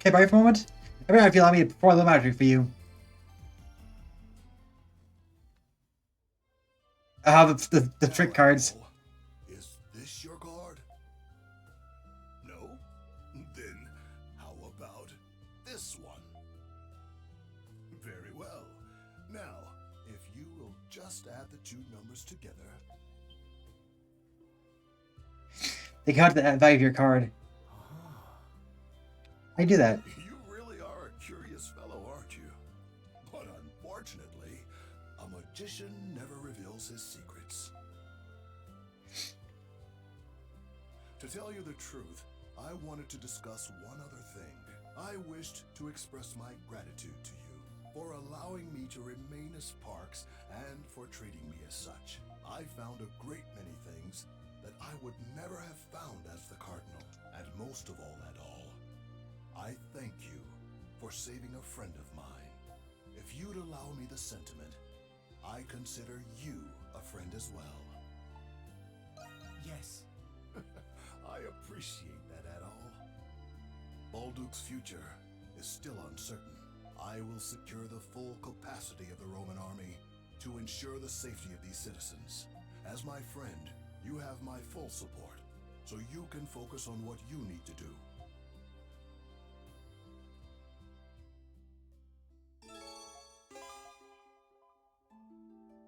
Can I borrow you for a moment? I mean, if you allow me to perform a little magic for you. I have the trick cards. Is this your card? No? Then how about this one? Very well. Now, if you will just add the two numbers together. They count the value of your card. I do that. You really are a curious fellow, aren't you? But unfortunately, a magician never reveals his secrets. To tell you the truth, I wanted to discuss one other thing. I wished to express my gratitude to you for allowing me to remain as Parks and for treating me as such. I found a great many things that I would never have found as the Cardinal, and most of all at all, I thank you for saving a friend of mine. If you'd allow me the sentiment, I consider you a friend as well. Yes. I appreciate that at all. Balduc's future is still uncertain. I will secure the full capacity of the Roman army to ensure the safety of these citizens. As my friend, you have my full support, so you can focus on what you need to do.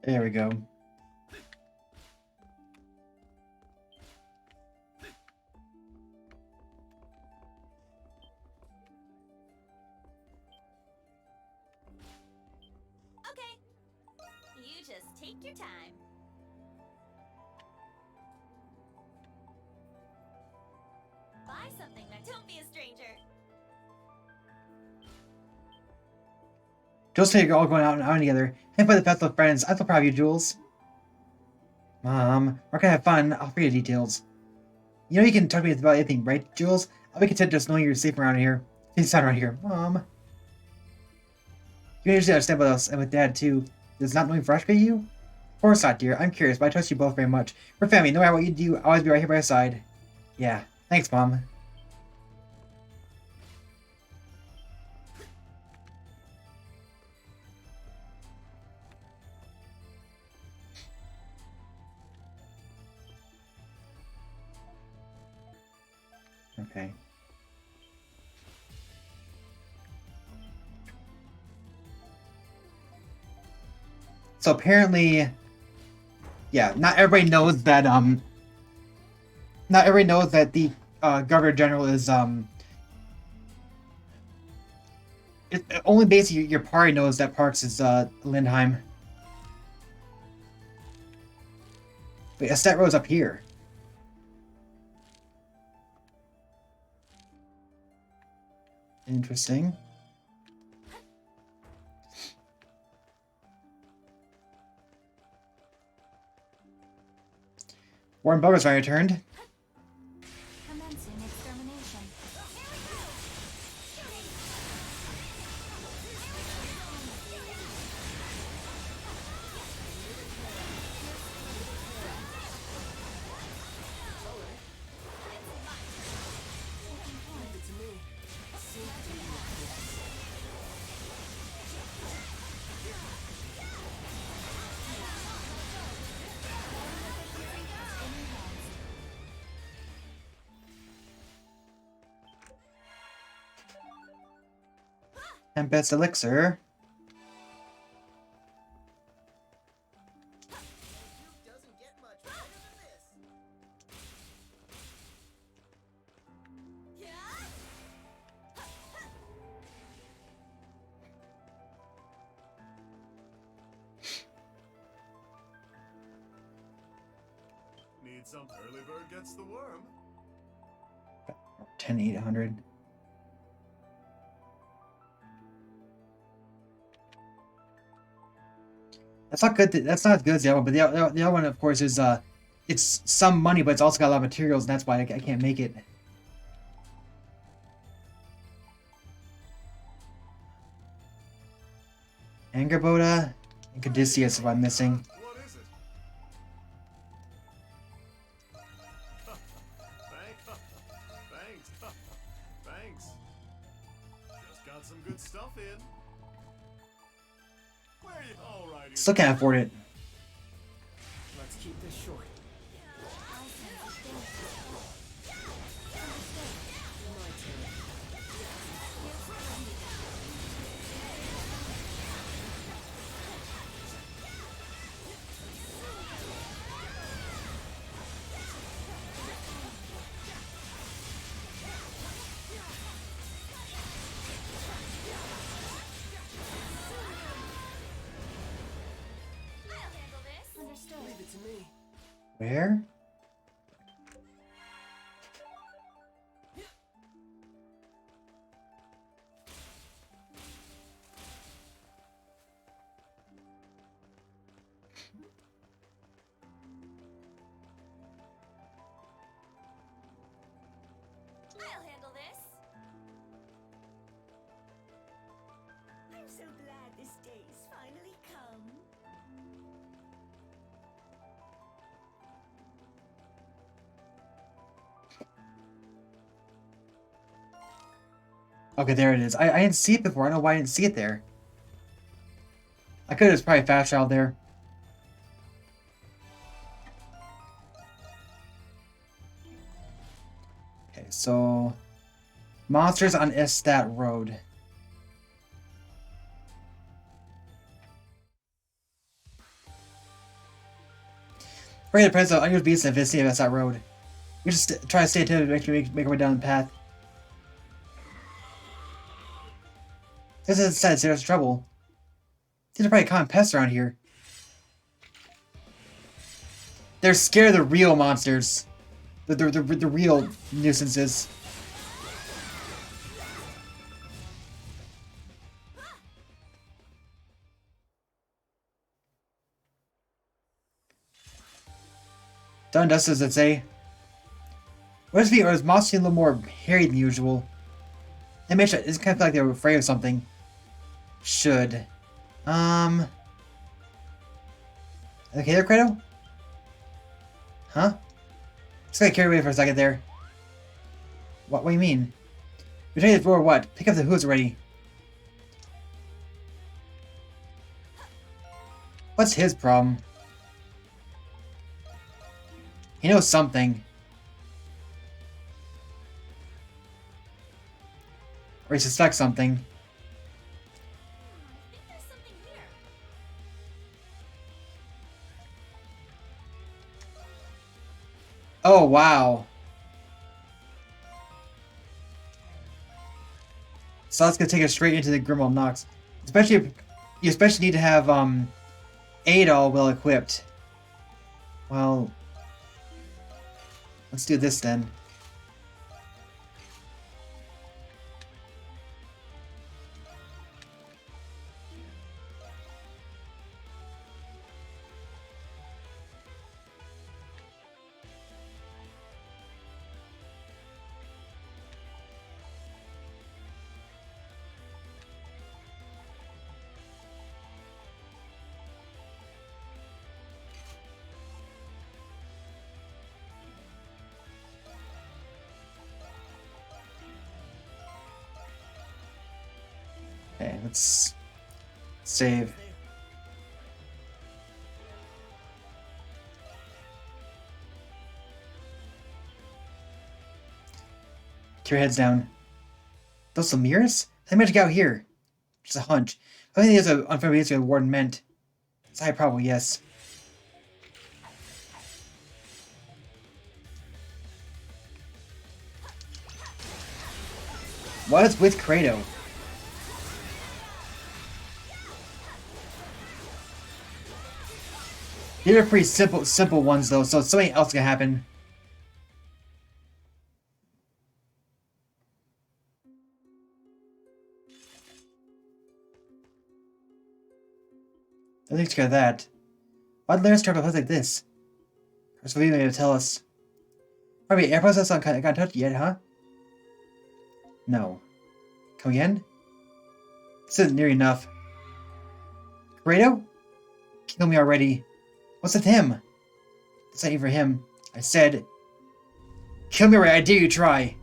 There we go. Okay. You just take your time. Buy something now. Don't be a stranger. Jules say you're all going out together. And play the festival with friends. I feel proud of you, Jules. Mom, we're gonna have fun. I'll forget details. You know you can talk to me about anything, right, Jules? I'll be content just knowing you're safe around here. Safe around here. Mom. You usually understand about us and with Dad, too. Does not knowing frustrate you? Of course not, dear. I'm curious, but I trust you both very much. We're family. No matter what you do, I'll always be right here by your side. Yeah. Thanks, Mom. Okay. So apparently, yeah, not everybody knows that the Governor General is only basically your party knows that Parks is Lindheim. Wait, a stat rose up here. Interesting. Warren Belger's finally returned. Commencing extermination. Tempest Elixir. Doesn't get much better than this. Need some early bird gets the worm. 10,800. That's not good. That's not as good as the other one. But the other one, of course, is it's some money, but it's also got a lot of materials, and that's why I can't make it. Angerboda and Caduceus, if I'm missing. What is it? Thanks. Thanks. got some good stuff in. Where are you? All righty. Still can't afford it. Let's keep this short. I'll handle this. Understood. Leave it to me. Where? I'll handle this. I'm so glad this day's finally come. Okay, there it is. I didn't see it before. I don't know why I didn't see it there. I could have just probably fast traveled there. Okay, so monsters on Estat Road. Bring the presence of unusual beasts in the vicinity of Estat Road. We just try to stay attentive to make our way down the path. This is sad, serious trouble. These are probably common pests around here. They're scared of the real monsters. The real nuisances. Done dust, as it say. What is the monsters seem a little more hairy than usual? They made it's kind of like they were afraid of something. Should. Okay there, Credo? Huh? Just got carried away for a second there. What do you mean? You're trying to for what? Pick up the hooves already. What's his problem? He knows something. Or he suspects something. I think there's something here. Oh, wow. So that's gonna take us straight into the Grimwald Nox. Especially if you especially need to have Adol well equipped. Well, let's do this then. Okay, let's save. Keep your heads down. Those some mirrors? How did they get out here? Just a hunch. I think there's an unfamiliar with what Warden meant. It's a high probable, yes. What is with Credo? These are pretty simple ones though, so something else can happen. I think scared of that. Why'd Larry start a place like this? Or something to tell us. Probably air process not got touched yet, huh? No. Come again? This isn't near enough. Credo? Kill me already. What's with him? It's not even for him. I said, kill me already, I dare you try.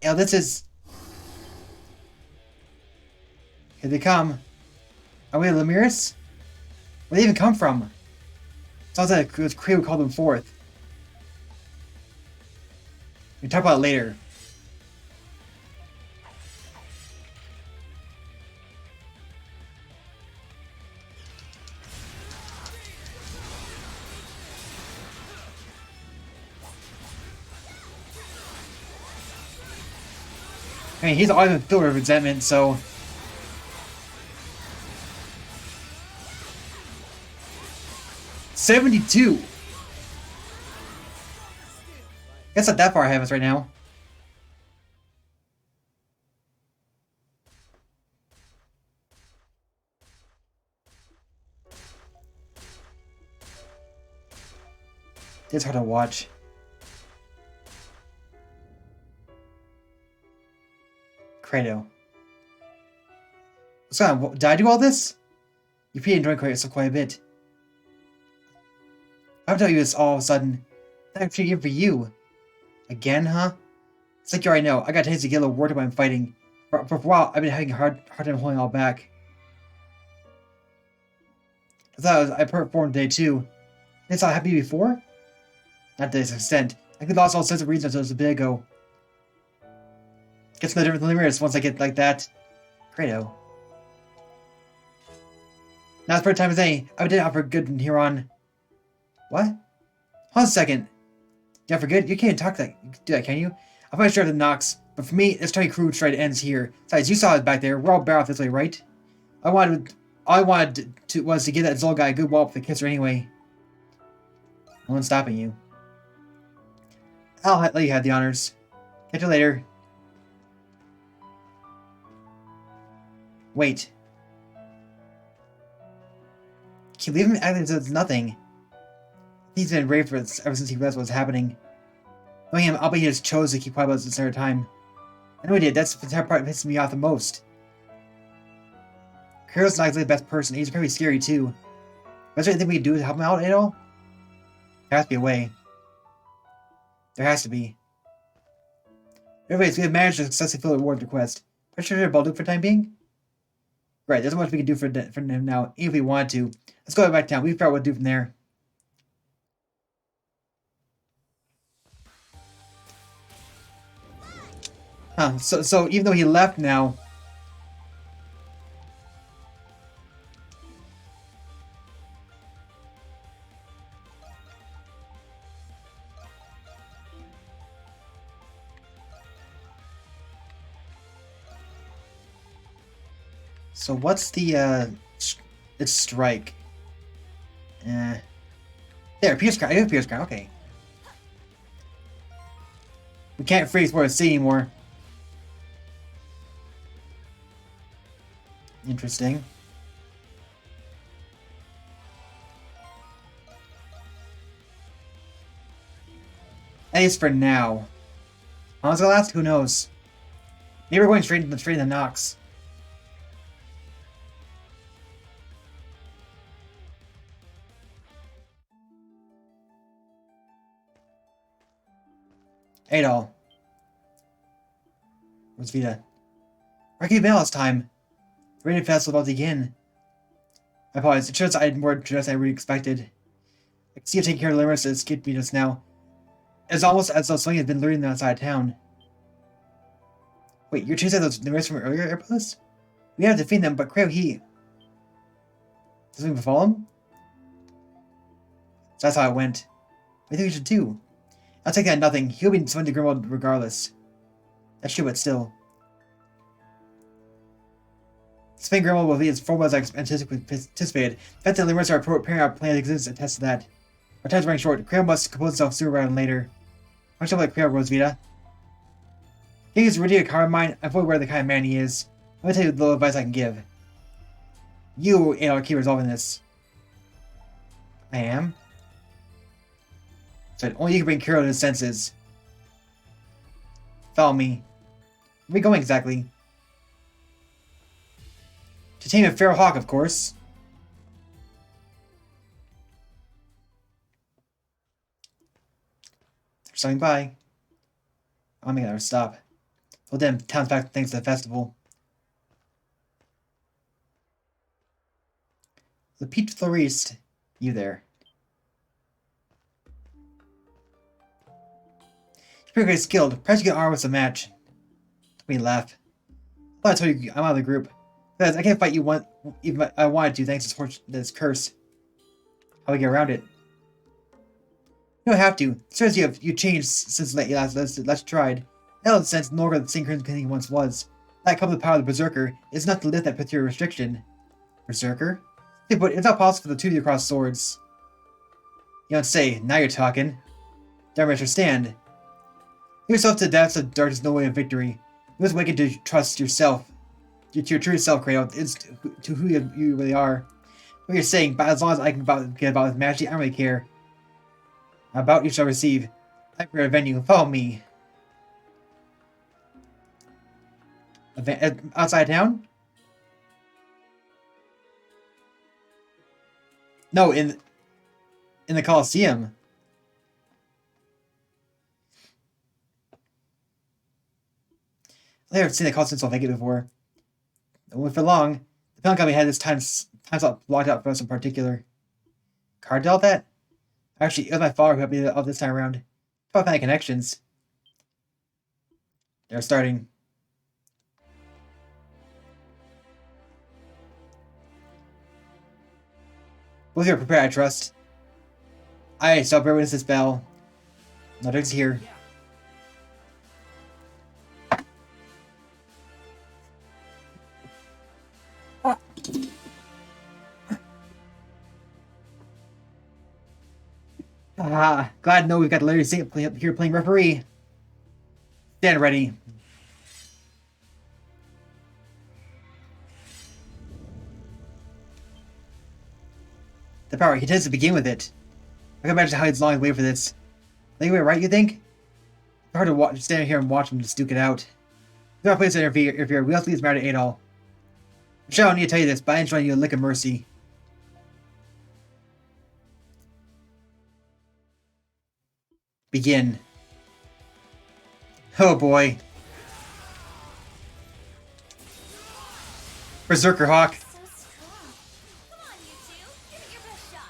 Yeah, this is... Here they come. Are we Lemiris? Where'd they even come from? Sounds like it was Creo who called them forth. We can talk about it later. I mean, he's always been filled with resentment, so... $72! Guess not that far ahead of us right now. It's hard to watch. Credo. What's going on? Did I do all this? You pretty enjoying yourself quite a bit. I'm telling you this all of a sudden. I'm here for you. Again, huh? It's like you already know. I got a taste of yellow water when I'm fighting. For a while, I've been having a hard time holding all back. I performed today too. Didn't sound happy before? Not to this extent. I could lost all sense of reason until it was a bit ago. Gets no different than the mirrors once I get like that. Credo. Now it's for time as any. I did it out for good from here on. What? Hold on a second. Yeah, for good? You can't talk that. You can do that, can you? I'm pretty sure the knocks. But for me, this tiny crew straight ends here. Besides, you saw it back there. We're all better off this way, right? All I wanted was to give that Zol guy a good wallop with a kisser anyway. No one's stopping you. I'll let you have the honors. Catch you later. Wait. Can you leave him acting as if it's nothing? He's been brave for this ever since he realized what was happening. Knowing him, I'll bet he just chose to keep quiet about this entire time. I know he did. That's the part that pisses me off the most. Creo's not exactly the best person. He's pretty scary too. Was there anything we can do to help him out at all? There has to be a way. There has to be. Anyways, we have managed to successfully fill the reward request. Pretty sure Balduke for the time being? Right, there's not much we can do for him now, even if we wanted to. Let's go back down. We can figure out what to do from there. Huh, so even though he left now... So what's the, it's strike. There, Pierce Crown. I do Pierce Crown, okay. We can't freeze for a C anymore. Interesting. At least for now. How long is it last? Who knows? Maybe we're going straight into the Nox. Adol. Where's Vita? Rocky Bell this time. The rated festival about to begin. My apologies. It shows I had more dress than I really expected. I can see you taking care of the limits that escaped me just now. It's almost as though something has been luring them outside of town. Wait, you're chasing those limits from earlier airposts? We have to defeat them, but Creo, he... Doesn't even follow him? So that's how it went. What do you think we should do? I'll take that nothing. He'll be summoned to Grimwald regardless. That's true, but still. Spain Grimwald will be as formal as I anticipated. The fact that limits are preparing our plan exists attests to that. Our time's running short. Creo must compose itself sooner rather than later. Much like Creo, Rosvita. He is really a car of mine. I'm fully aware of the kind of man he is. Let me tell you the little advice I can give. You, are key resolving this. I am? So only you can bring Creo to his senses. Follow me. Where are we going exactly? To tame a feral hawk, of course. They're stopping by. I'm gonna stop. Well then, town's back thanks to the festival. The Peach Floriste, you there. You're pretty good skilled. Perhaps you get arm with a match. We laugh. I thought I told you I'm out of the group. Because I can't fight you even if I wanted to thanks to this curse. How do we get around it? You don't have to. It says you changed since you last tried. Hell, in a sense, no longer the same crimson he once was. That comes with the power of the Berserker. It's not to lift that particular restriction. Berserker? Yeah, but it's not possible for the two of you to cross swords. You don't say. Now you're talking. Don't understand. Give yourself to the depths of darkness, no way of victory. You must awaken to trust yourself. To your true self, Kratos. It's to who you really are. What you're saying, but as long as I can get about with magic, I don't really care. About you shall receive. I'm for a venue. Follow me. Outside town? No, in the Colosseum. I've never seen the Colosseum so vacant before. And for long, the Falcom company had this time slot blocked out for us in particular. Card dealt that? Actually, it was my father who helped me out this time around. If I find connections. They're starting. Both of you are prepared, I trust. I shall bear witness this bell. No drinks here. Ah, glad to know we've got Larry Saint here playing referee. Stand ready. The power, he tends to begin with it. I can imagine how he's long waiting for this. Anyway, right, you think? It's hard to stand here and watch him just duke it out. There's no place to interfere. We also leave this matter to Adol. Michelle, I don't need to tell you this, but I enjoy you a lick of mercy. Begin. Oh boy. Berserker Hawk. So strong. Come on, you two. Give it your best shot.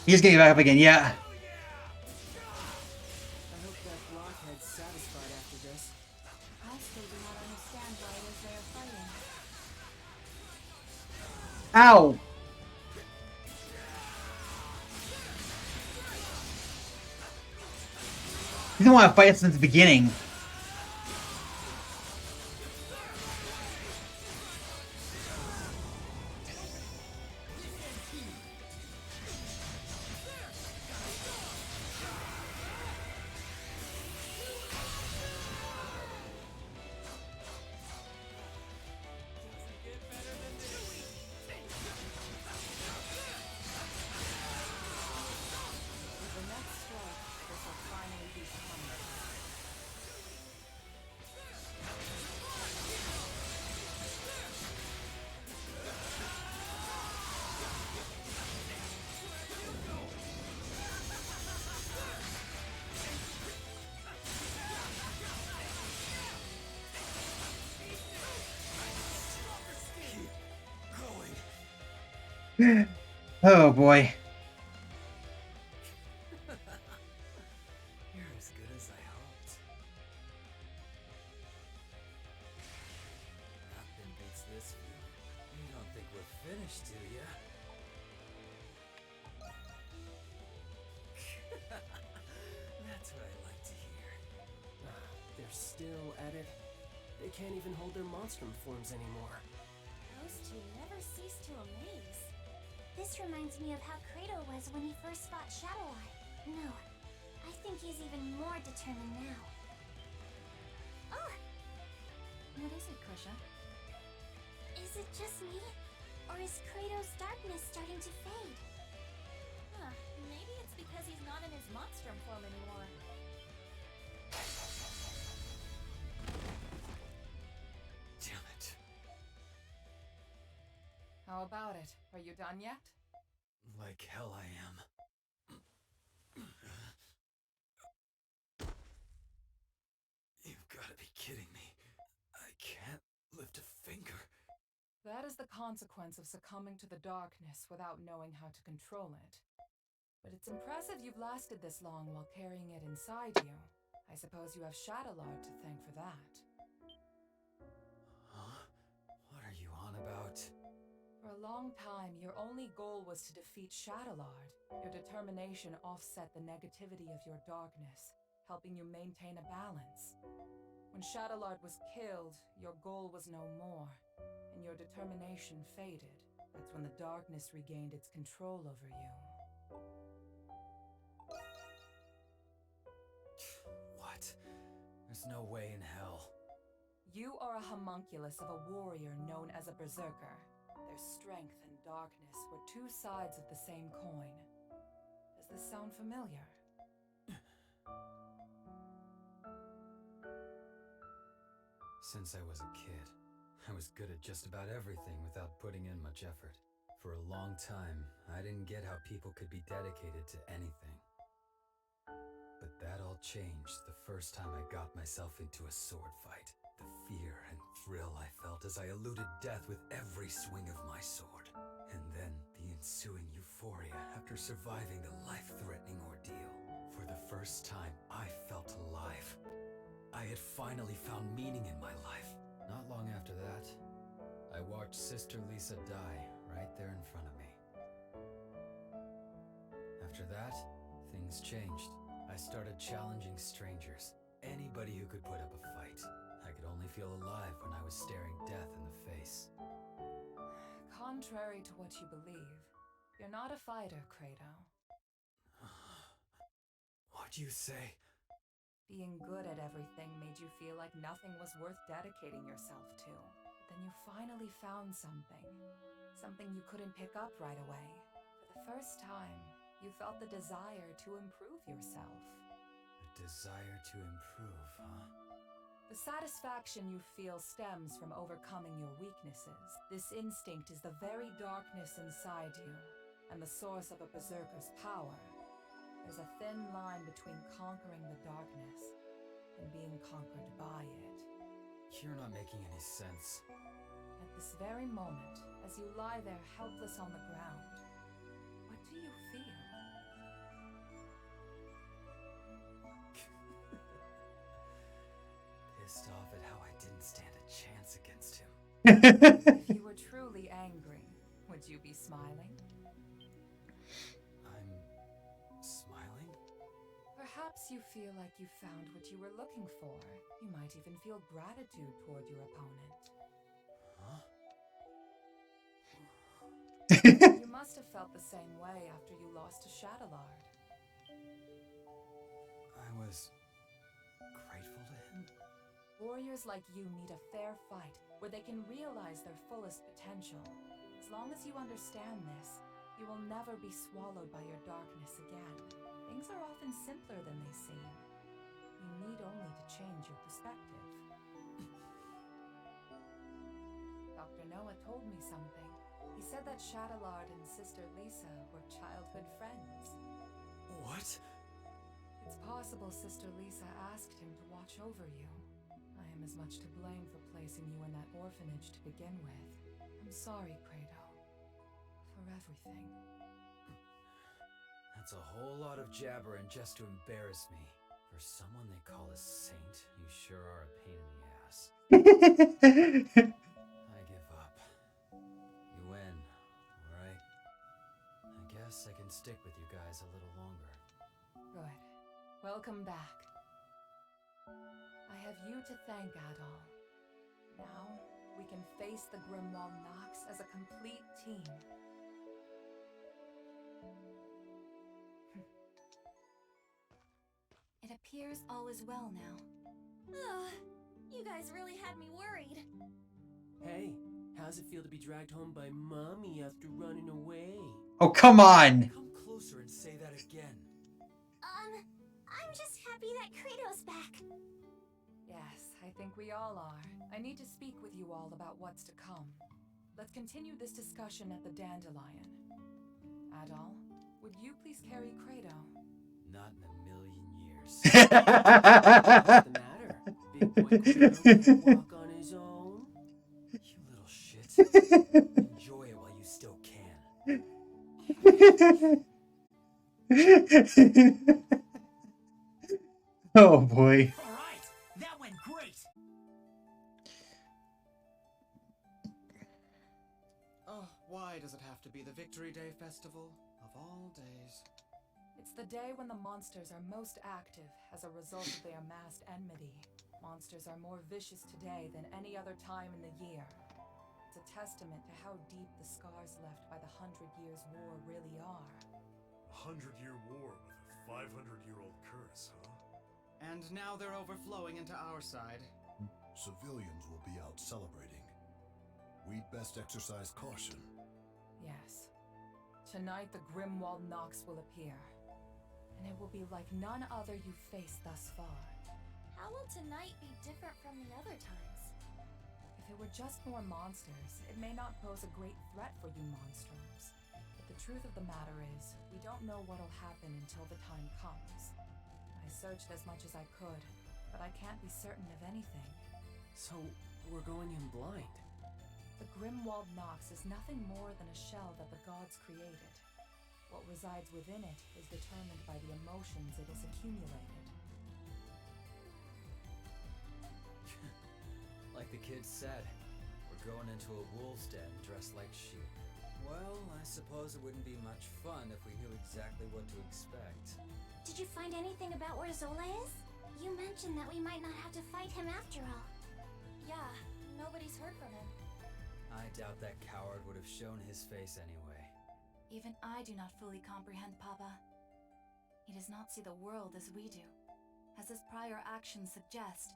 He's getting back up again, yeah. I hope that blockhead's satisfied after this. I still do not understand why it is they are fighting. Ow! He didn't want to fight since the beginning. With the next strike, this will finally be coming. Oh boy. You're as good as I hoped. Nothing beats this feeling. You don't think we're finished, do ya? That's what I like to hear. They're still at it. They can't even hold their monstrum forms anymore. Those two never cease to amaze. This reminds me of how Kratos was when he first fought Shadow Eye. No, I think he's even more determined now. Oh! What is it, Krisha? Is it just me? Or Or is Kratos' darkness starting to fade? Huh, maybe it's because he's not in his monstrum form anymore. Damn it. How about it? Are you done yet? Like hell I am. You've gotta be kidding me. I can't lift a finger. That is the consequence of succumbing to the darkness without knowing how to control it. But it's impressive you've lasted this long while carrying it inside you. I suppose you have Shadowlord to thank for that. Huh? What are you on about? For a long time, your only goal was to defeat Shadowlord. Your determination offset the negativity of your darkness, helping you maintain a balance. When Shadowlord was killed, your goal was no more, and your determination faded. That's when the darkness regained its control over you. What? There's no way in hell. You are a homunculus of a warrior known as a berserker. Their strength and darkness were two sides of the same coin. Does this sound familiar? Since I was a kid, I was good at just about everything without putting in much effort. For a long time, I didn't get how people could be dedicated to anything. But that all changed the first time I got myself into a sword fight. The fear and thrill I felt as I eluded death with every swing of my sword. And then the ensuing euphoria after surviving the life-threatening ordeal. For the first time, I felt alive. I had finally found meaning in my life. Not long after that, I watched Sister Lisa die right there in front of me. After that, things changed. I started challenging strangers, anybody who could put up a fight. I could only feel alive when I was staring death in the face. Contrary to what you believe, you're not a fighter, Kratos. What'd you say? Being good at everything made you feel like nothing was worth dedicating yourself to. But then you finally found something. Something you couldn't pick up right away. For the first time, you felt the desire to improve yourself. The desire to improve, huh? The satisfaction you feel stems from overcoming your weaknesses. This instinct is the very darkness inside you, and the source of a berserker's power. There's a thin line between conquering the darkness and being conquered by it. You're not making any sense. At this very moment, as you lie there helpless on the ground, what do you feel? Pissed off at how I didn't stand a chance against him. If you were truly angry, would you be smiling? I'm smiling? Perhaps you feel like you found what you were looking for. You might even feel gratitude toward your opponent. Huh? You must have felt the same way after you lost to Shadowlord. I was grateful to him. Warriors like you need a fair fight where they can realize their fullest potential. As long as you understand this, you will never be swallowed by your darkness again. Things are often simpler than they seem. You need only to change your perspective. Dr. Noah told me something. He said that Shadowlord and Sister Lisa were childhood friends. What? It's possible Sister Lisa asked him to watch over you. I am as much to blame for placing you in that orphanage to begin with. I'm sorry, Kratos. For everything. That's a whole lot of jabbering just to embarrass me. For someone they call a saint, you sure are a pain in the ass. I give up. You win, alright? I guess I can stick with you guys a little longer. Good. Welcome back. I have you to thank, Adol. Now, we can face the Grimwall Nox as a complete team. It appears all is well now. Ugh, you guys really had me worried. Hey, how's How's it feel to be dragged home by Mommy after running away? Oh, come on! Come closer and say that again. I'm just happy that Kratos back. Yes, I think we all are. I need to speak with you all about what's to come. Let's continue this discussion at the Dandelion. Adol, would you please carry Kratos? Not in a million years. What's the matter? Big boy Kratos can walk on his own? You little shit. Enjoy it while you still can. Oh boy. All right, that went great. Oh, why does it have to be the Victory Day festival of all days? It's the day when the monsters are most active as a result of their massed enmity. Monsters are more vicious today than any other time in the year. It's a testament to how deep the scars left by the 100 Years' War really are. A 100-year war with a 500-year-old curse, huh? And now they're overflowing into our side. Civilians will be out celebrating. We'd best exercise caution. Yes. Tonight the Grimwald Nox will appear. And it will be like none other you've faced thus far. How will tonight be different from the other times? If it were just more monsters, it may not pose a great threat for you monstroms. But the truth of the matter is, we don't know what'll happen until the time comes. I searched as much as I could, but I can't be certain of anything. So, we're going in blind. The Grimwald Nox is nothing more than a shell that the gods created. What resides within it is determined by the emotions it has accumulated. Like the kid said, we're going into a wolf's den dressed like sheep. Well, I suppose it wouldn't be much fun if we knew exactly what to expect. Did you find anything about where Zola is? You mentioned that we might not have to fight him after all. Yeah, nobody's heard from him. I doubt that coward would have shown his face anyway. Even I do not fully comprehend Papa. He does not see the world as we do. As his prior actions suggest,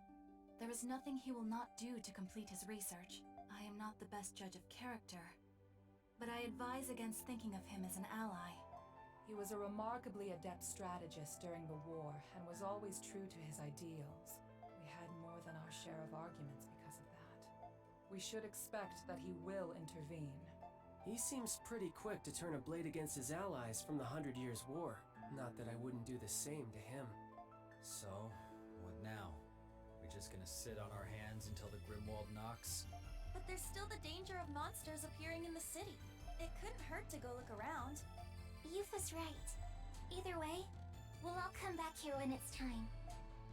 there is nothing he will not do to complete his research. I am not the best judge of character, but I advise against thinking of him as an ally. He was a remarkably adept strategist during the war and was always true to his ideals. We had more than our share of arguments because of that. We should expect that he will intervene. He seems pretty quick to turn a blade against his allies from the 100 Years' War. Not that I wouldn't do the same to him. So, what now? We just gonna sit on our hands until the Grimwald Nox? But there's still the danger of monsters appearing in the city. It couldn't hurt to go look around. Yufa's right. Either way, we'll all come back here when it's time.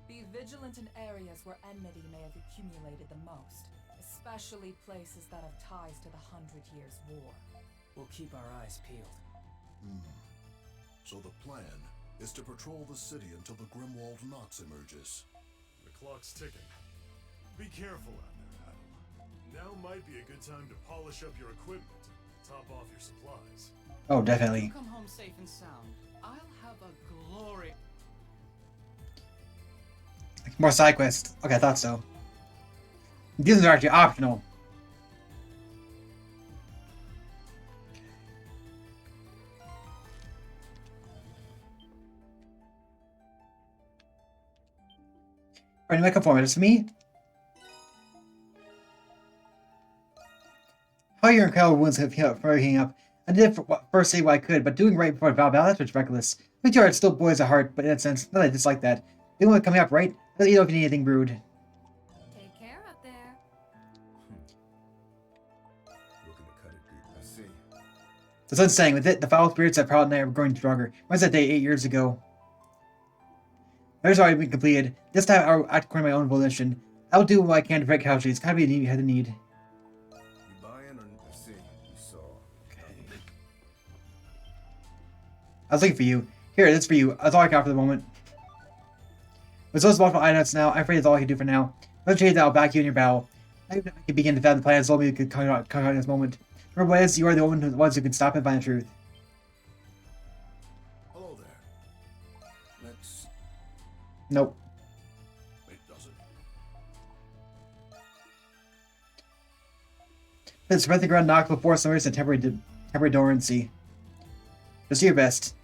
Be vigilant in areas where enmity may have accumulated the most, especially places that have ties to the 100 Years' War. We'll keep our eyes peeled. So the plan is to patrol the city until the Grimwald Nox emerges. The clock's ticking. Be careful out there, Adol. Now might be a good time to polish up your equipment and top off your supplies. Oh, definitely. Come home safe and sound. I'll have a glory. More side quests. Okay, I thought so. These are actually optional. Alright, make a form. It's me. How your incredible wounds have healed from everything up. I did first say what I could, but doing right before battle, that's what's reckless. Make sure it still boils at heart, but in that sense, not that I dislike that. You want coming up, right? Let me know if you need anything brewed. Take care up there. Looking to cut it deep, I see. The sun's saying with it, the foul spirits that prowled and I are growing stronger. When's that day 8 years ago? There's already been completed. This time I'll act according to my own volition. I'll do what I can to prevent casualties. It's gotta be a need you had a need. You buying or I see? You saw. I was looking for you. Here, this is for you. That's all I got for the moment. With those multiple items now, I'm afraid that's all I can do for now. Eventually, that I'll back you in your battle. I can begin to fathom the plans told me you could come out in this moment. Remember what it is, you are the ones who can stop and find the truth. Hello there. Let's... Nope. It doesn't. Spread the ground knock before summers and temporary dormancy. Just do your best.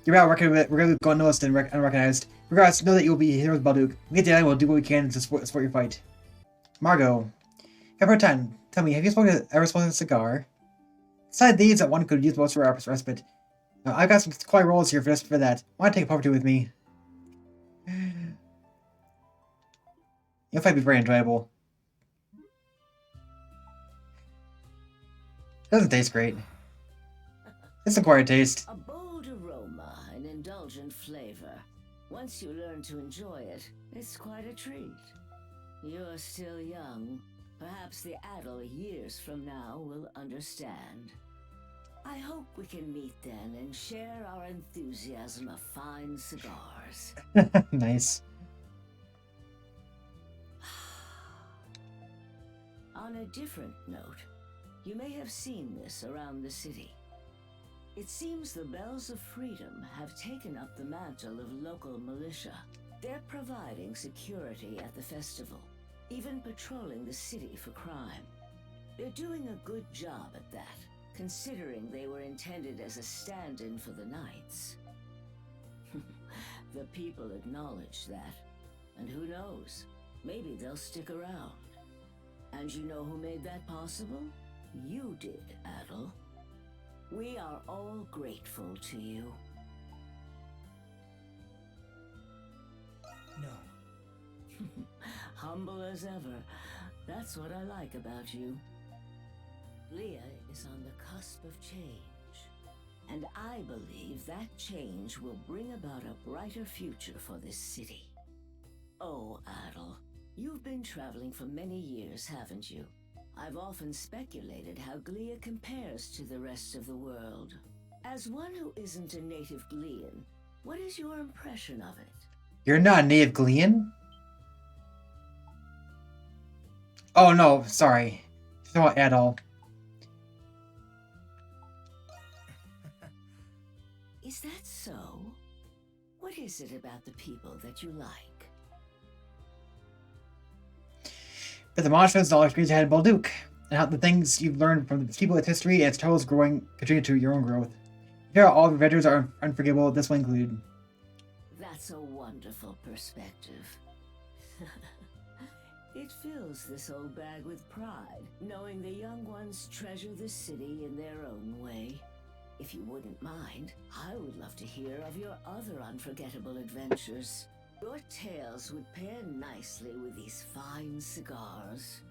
You're out, we're gonna go unnoticed and unrecognized. Regardless, know that you will be here with Balduk. We get the island, we'll do what we can to support your fight. Margot. Have her time. Tell me, have you ever smoked a cigar? Besides these, that one could use most for our respite. I've got some quality rolls here for that. Why not take a puff or two with me? You'll find it very enjoyable. Doesn't taste great. It's an acquired taste. A bold aroma, an indulgent flavor. Once you learn to enjoy it, it's quite a treat. You're still young. Perhaps the adult years from now will understand. I hope we can meet then and share our enthusiasm of fine cigars. Nice. On a different note, you may have seen this around the city. It seems the Bells of Freedom have taken up the mantle of local militia. They're providing security at the festival, even patrolling the city for crime. They're doing a good job at that, considering they were intended as a stand-in for the Knights. The people acknowledge that, and who knows, maybe they'll stick around. And you know who made that possible? You did, Adel. We are all grateful to you. No. Humble as ever. That's what I like about you. Leah is on the cusp of change. And I believe that change will bring about a brighter future for this city. Oh, Adel, you've been traveling for many years, haven't you? I've often speculated how Glia compares to the rest of the world. As one who isn't a native Glian, what is your impression of it? You're not a native Glian? Oh no, sorry. Not at all. Is that so? What is it about the people that you like? But the monstrous knowledge experience you had in Balduk, and how the things you've learned from the people, its history, and its troubles growing contribute to your own growth. Here, all the adventures are unforgivable, this one included. That's a wonderful perspective. It fills this old bag with pride, knowing the young ones treasure the city in their own way. If you wouldn't mind, I would love to hear of your other unforgettable adventures. Your tales would pair nicely with these fine cigars.